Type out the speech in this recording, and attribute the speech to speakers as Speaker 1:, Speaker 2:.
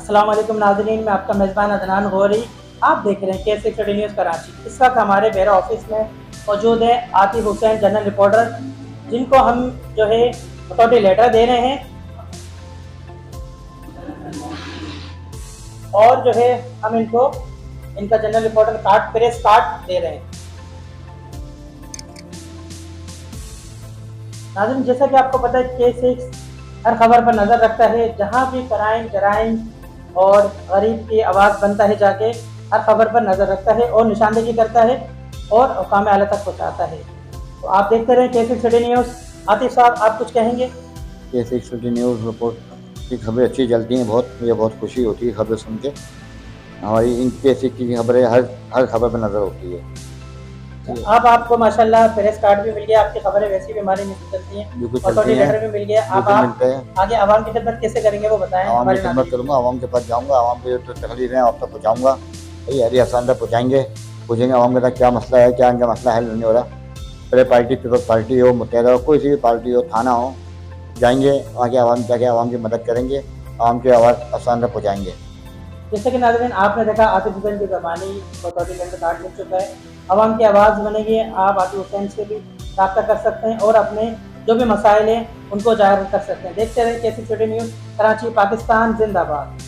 Speaker 1: अस्सलाम वालेकुम नाज़रीन, मैं आपका मेज़बान अदनान गौरी। आप देख रहे हैं के स्टडी न्यूज़ कराची। इस वक्त हमारे बेरा ऑफिस में मौजूद है आतिफ हुसैन, जनरल रिपोर्टर, जिनको हम जो है अथॉरिटी लेटर दे रहे हैं और जो है हम इनको इनका general reporter card, press card दे रहे हैं। नाज़रीन, जैसा कि आपको पता है के6 हर खबर पर नज़र रखता है। जहाँ भी क्राइम, जराइम और गरीब की आवाज़ बनता है, जाके हर खबर पर नज़र रखता है और निशानदेही करता है और अक़वाम आला तक पहुँचाता है। तो आप देखते रहें के6 स्टडी न्यूज़। आतिफ साहब, आप कुछ कहेंगे?
Speaker 2: के6 स्टडी न्यूज़ रिपोर्ट की खबरें अच्छी चलती हैं, मुझे बहुत खुशी होती है खबरें सुन के। हमारी इन के6 की खबरें हर खबर पर नज़र होती है।
Speaker 1: अब आपको माशाल्लाह प्रेस कार्ड भी मिल गया, आपकी खबरें वैसी भी हमारी नहीं चलती हैं,
Speaker 2: बिल्कुल चलती
Speaker 1: अथॉरिटी
Speaker 2: हैं,
Speaker 1: लेटर भी मिल गया। अब
Speaker 2: बिल्कुल
Speaker 1: आप
Speaker 2: मिलते हैं।
Speaker 1: आगे आवाम की खिदमत कैसे करेंगे वो बताएं
Speaker 2: आवाम की
Speaker 1: हमारे
Speaker 2: खिदमत
Speaker 1: नाज़रीन को।
Speaker 2: करूँगा, आवाम के पास जाऊँगा, आवाम की जो तकलीफ है आप तक पहुँचाऊँगा, भाई हरी आसान तक पहुँचाएंगे, पूछेंगे आवाम के साथ क्या मसला है, क्या इनका मसला हल नहीं हो रहा। पहले पार्टी पीपल्स पार्टी हो, मुत्तहिदा हो, कोई सी भी पार्टी हो, थाना हो, जाएंगे वहाँ के आवाम जाके आवाम की मदद करेंगे, आवाम की आवाज़ आसान तक पहुँचाएंगे।
Speaker 1: जैसे कि नाज़रीन आपने देखा, आतिफ हुसैन की ज़बानी अथॉरिटी लेटर कार्ड मिल चुका है। आवाम की आवाज़ बनेगी, आप आतिफ हुसैन से भी रब्ता कर सकते हैं और अपने जो भी मसाइल हैं उनको जाहिर कर सकते हैं। देखते रहें के6 न्यूज़ कराची, पाकिस्तान जिंदाबाद।